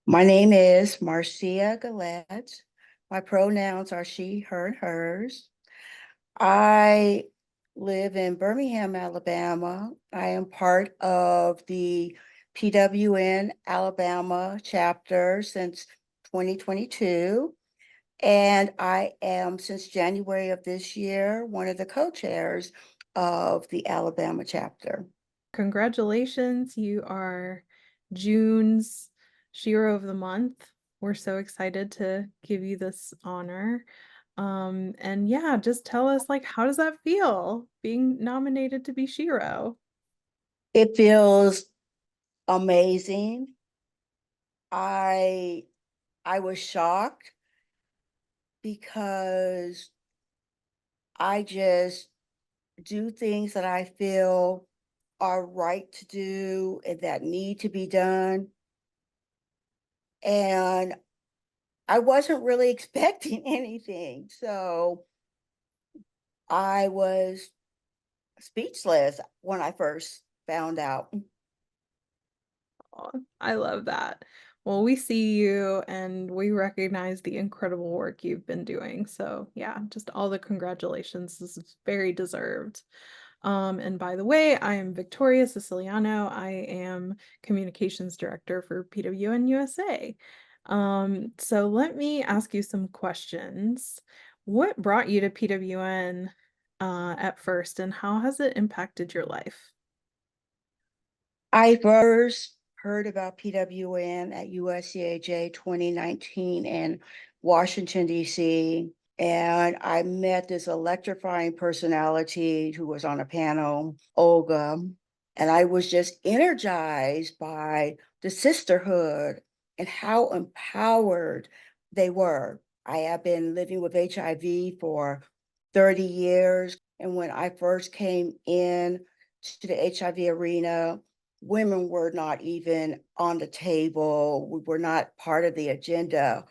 My name is Marcya Gullatte. My pronouns are she, her, and hers. I live in Birmingham, Alabama. I am part of the PWN Alabama chapter since 2022. And I am, since January of this year, one of the co-chairs of the Alabama chapter. Congratulations, you are June's Shero of the Month. We're so excited to give you this honor. And yeah, just tell us how does that feel being nominated to be Shero? It feels amazing. I I was shocked because I just do things that I feel are right to do and that need to be done. And I wasn't really expecting anything. So I was speechless when I first found out. Aw, I love that. Well, we see you and we recognize the incredible work you've been doing. So yeah, just all the congratulations. This is very deserved. And by the way, I am Victoria Siciliano. I am Communications Director for PWN USA. So let me ask you some questions. What brought you to PWN at first, and how has it impacted your life? I first heard about PWN at USCAJ 2019 in Washington, D.C. And I met this electrifying personality who was on a panel, Olga. And I was just energized by the sisterhood and how empowered they were. I have been living with HIV for 30 years. And when I first came in to the HIV arena, women were not even on the table. We were not part of the agenda.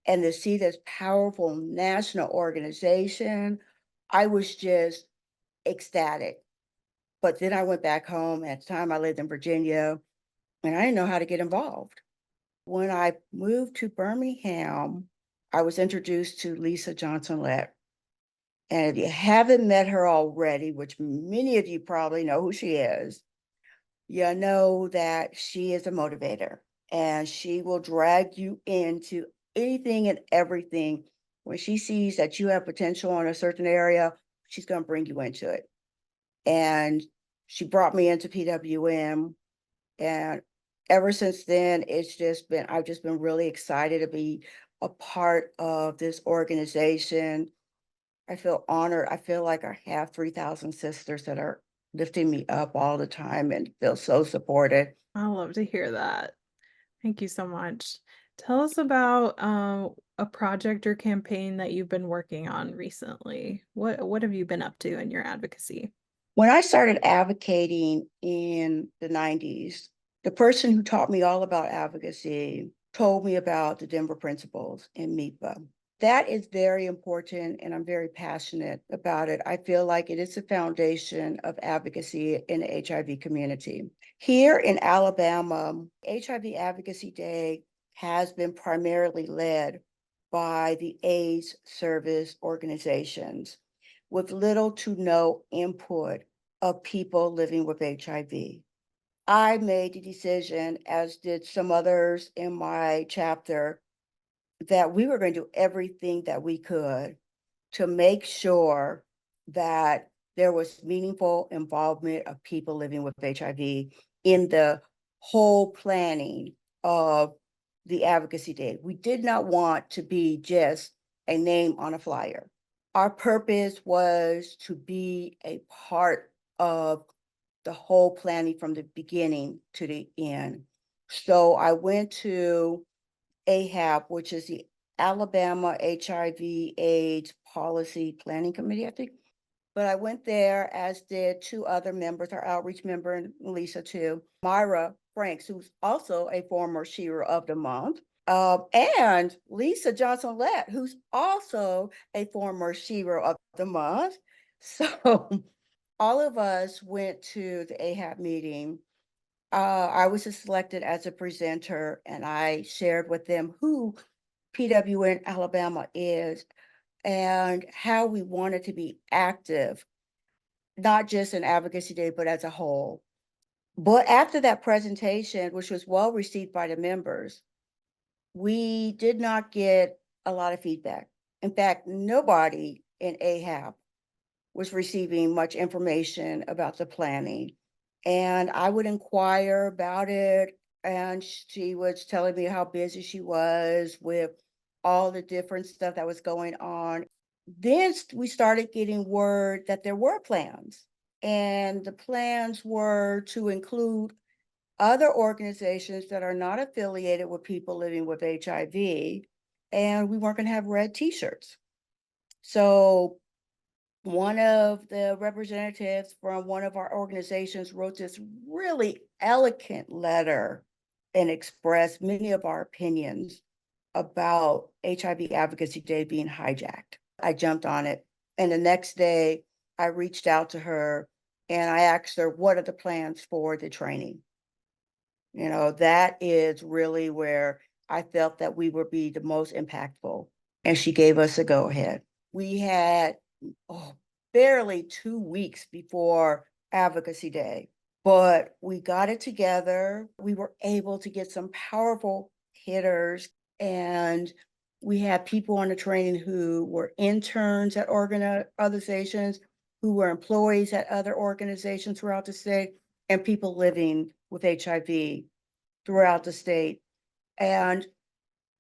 And to see this powerful national organization, I was just ecstatic. But then I went back home. At the time, I lived in Virginia, and I didn't know how to get involved. When I moved to Birmingham, I was introduced to Lisa Johnson-Lett. And if you haven't met her already, which many of you probably know who she is, you know that she is a motivator and she will drag you into anything and everything. When she sees that you have potential in a certain area, she's going to bring you into it. And she brought me into PWM. And ever since then, I've just been really excited to be a part of this organization. I feel honored. I feel like I have 3,000 sisters that are lifting me up all the time and feel so supported. I love to hear that. Thank you so much. Tell us about a project or campaign that you've been working on recently. What have you been up to in your advocacy? When I started advocating in the 90s, the person who taught me all about advocacy told me about the Denver principles in MIPA. That is very important, and I'm very passionate about it. I feel like it is the foundation of advocacy in the HIV community. Here in Alabama, HIV Advocacy Day has been primarily led by the AIDS service organizations with little to no input of people living with HIV. I made the decision, as did some others in my chapter, that we were going to do everything that we could to make sure that there was meaningful involvement of people living with HIV in the whole planning of the Advocacy Day. We did not want to be just a name on a flyer. Our purpose was to be a part of the whole planning from the beginning to the end. So I went to AHAP, which is the Alabama HIV AIDS Policy Planning Committee, I think. But I went there, as did two other members, our outreach member and Lisa too, Myra Franks, who's also a former Shero of the Month, and Lisa Johnson-Lett, who's also a former Shero of the Month. So all of us went to the AHAP meeting, I was selected as a presenter, and I shared with them who PWN Alabama is and how we wanted to be active, not just in Advocacy Day, but as a whole. But after that presentation, which was well received by the members, we did not get a lot of feedback. In fact, nobody in AHAB was receiving much information about the planning. And I would inquire about it, and she was telling me how busy she was with all the different stuff that was going on. Then we started getting word that there were plans, and the plans were to include other organizations that are not affiliated with people living with HIV, and we weren't going to have red T-shirts. So one of the representatives from one of our organizations wrote this really eloquent letter and expressed many of our opinions about HIV Advocacy Day being hijacked. I jumped on it. And the next day, I reached out to her and I asked her, what are the plans for the training? You know, that is really where I felt that we would be the most impactful. And she gave us a go ahead. We had barely 2 weeks before Advocacy Day, but we got it together. We were able to get some powerful hitters, and we had people on the training who were interns at organizations, who were employees at other organizations throughout the state, and people living with HIV throughout the state. And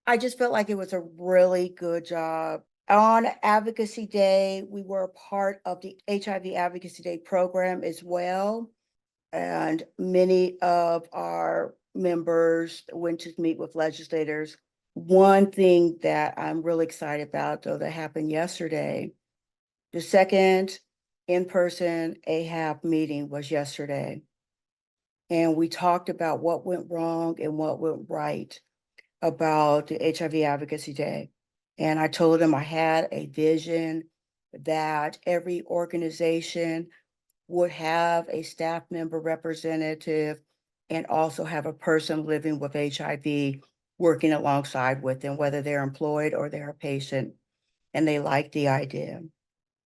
I just felt like it was a really good job. On Advocacy Day, we were a part of the HIV Advocacy Day program as well. And many of our members went to meet with legislators. One thing that I'm really excited about, though, that happened yesterday, the second in-person AHAB meeting was yesterday. And we talked about what went wrong and what went right about the HIV Advocacy Day. And I told them I had a vision that every organization would have a staff member representative and also have a person living with HIV working alongside with them, whether they're employed or they're a patient. And they liked the idea.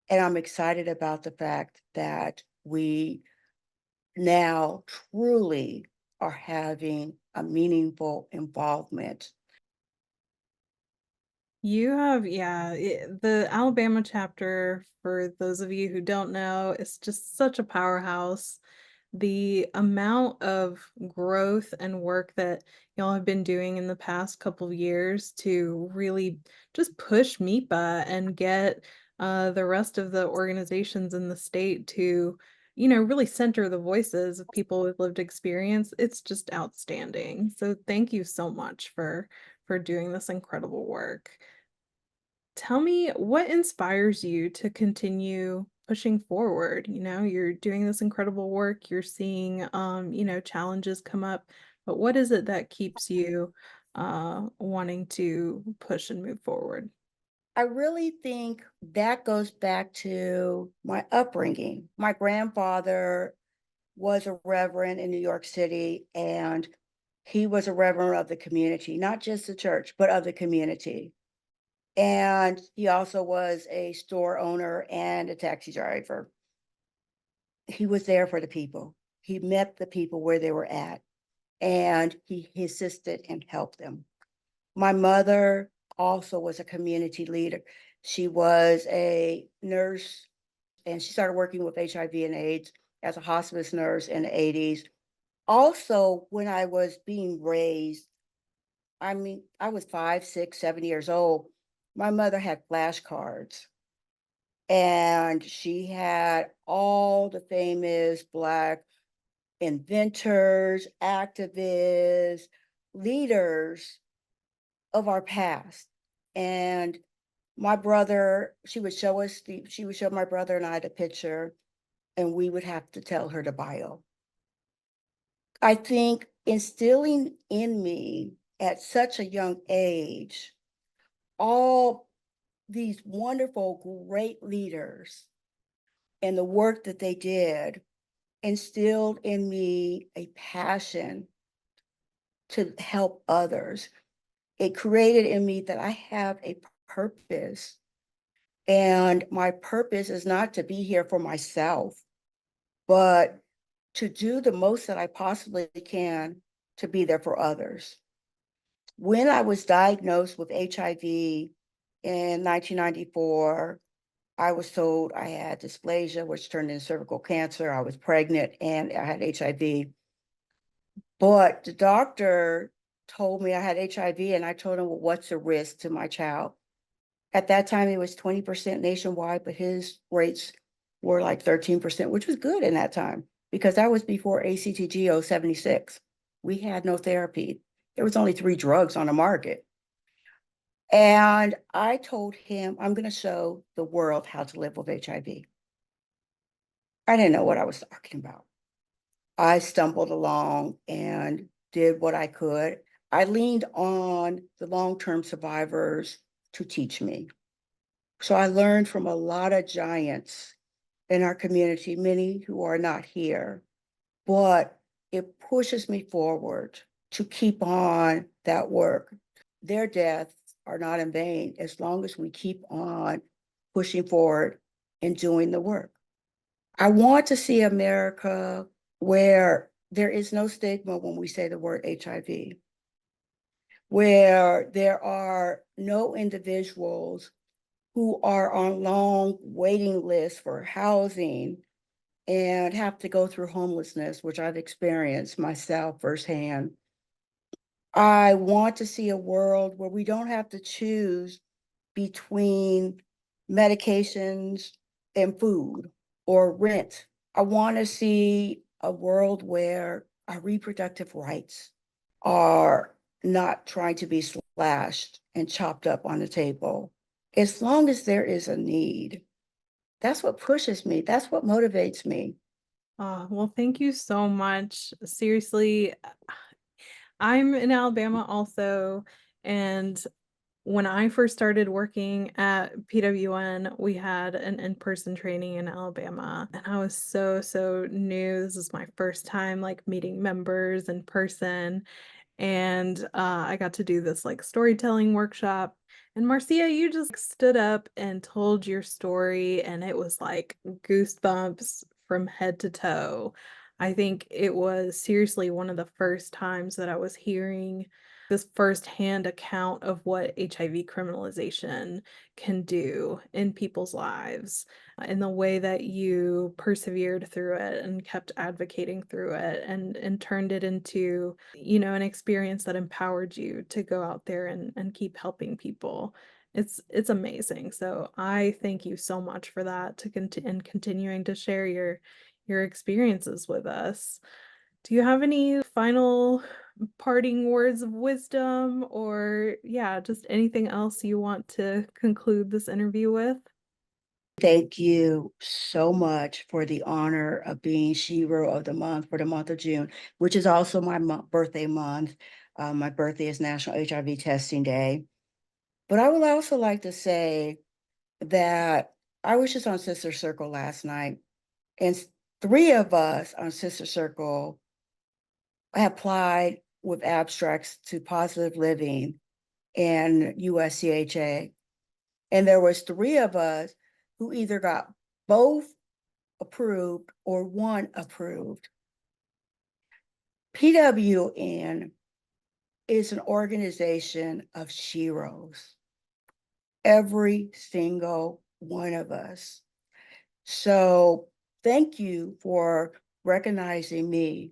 And I'm excited about the fact that we now truly are having a meaningful involvement. You have, yeah, the Alabama chapter, for those of you who don't know, is just such a powerhouse. The amount of growth and work that y'all have been doing in the past couple of years to really just push MIPA and get the rest of the organizations in the state to, really center the voices of people with lived experience. It's just outstanding. So thank you so much for doing this incredible work. Tell me what inspires you to continue pushing forward. You're doing this incredible work, you're seeing challenges come up, but what is it that keeps you wanting to push and move forward? I really think that goes back to my upbringing. My grandfather was a reverend in New York City, and he was a reverend of the community, not just the church, but of the community. And he also was a store owner and a taxi driver. He was there for the people. He met the people where they were at, and he assisted and helped them. My mother also was a community leader. She was a nurse, and she started working with HIV and AIDS as a hospice nurse in the 80s. Also, when I was being raised, I mean, I was 5, 6, 7 years old. My mother had flashcards, and she had all the famous Black inventors, activists, leaders of our past. And my brother, she would show my brother and I the picture, and we would have to tell her the bio. I think instilling in me at such a young age all these wonderful, great leaders and the work that they did instilled in me a passion to help others. It created in me that I have a purpose. And my purpose is not to be here for myself, but to do the most that I possibly can to be there for others. When I was diagnosed with HIV in 1994, I was told I had dysplasia, which turned into cervical cancer. I was pregnant and I had HIV. But the doctor told me I had HIV, and I told him, well, what's the risk to my child? At that time, it was 20% nationwide, but his rates were like 13%, which was good in that time because that was before ACTG 076. We had no therapy. There was only 3 drugs on the market. And I told him, I'm going to show the world how to live with HIV. I didn't know what I was talking about. I stumbled along and did what I could. I leaned on the long-term survivors to teach me. So I learned from a lot of giants in our community, many who are not here, but it pushes me forward to keep on that work. Their deaths are not in vain as long as we keep on pushing forward and doing the work. I want to see America where there is no stigma when we say the word HIV, where there are no individuals who are on long waiting lists for housing and have to go through homelessness, which I've experienced myself firsthand. I want to see a world where we don't have to choose between medications and food or rent. I want to see a world where our reproductive rights are not trying to be slashed and chopped up on the table. As long as there is a need, that's what pushes me. That's what motivates me. Well, thank you so much. Seriously, I'm in Alabama also, and when I first started working at PWN, we had an in-person training in Alabama, and I was so new. This is my first time like meeting members in person, and I got to do this like storytelling workshop. And Marcia, you just stood up and told your story, and it was like goosebumps from head to toe. I think it was seriously one of the first times that I was hearing this firsthand account of what HIV criminalization can do in people's lives, and the way that you persevered through it and kept advocating through it, and turned it into, you know, an experience that empowered you to go out there and keep helping people. It's amazing. So I thank you so much for that, and continuing to share your experiences with us. Do you have any final parting words of wisdom, or yeah, just anything else you want to conclude this interview with? Thank you so much for the honor of being Shero of the month for the month of June, which is also my birthday month. My birthday is National HIV Testing Day. But I would also like to say that I was just on Sister Circle last night, and 3 of us on Sister Circle applied with abstracts to Positive Living and USCHA. And there was 3 of us who either got both approved or 1 approved. PWN is an organization of sheroes, every single one of us. So thank you for recognizing me,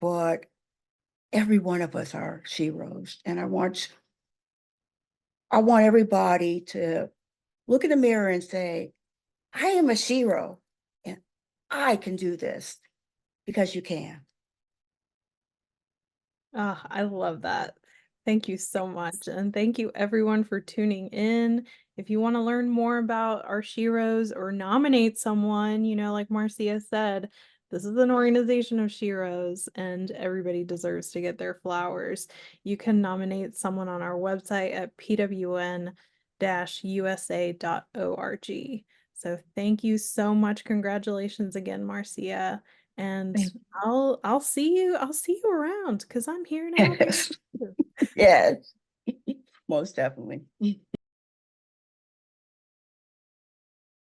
but every one of us are sheroes. And I want everybody to look in the mirror and say, I am a shero and I can do this, because you can. I love that. Thank you so much. And thank you everyone for tuning in. If you want to learn more about our Sheroes or nominate someone, you know, like Marcia said, this is an organization of Sheroes and everybody deserves to get their flowers. You can nominate someone on our website at pwn-usa.org. So thank you so much. Congratulations again, Marcia. And I'll see you around because I'm here to help you. Yes, most definitely.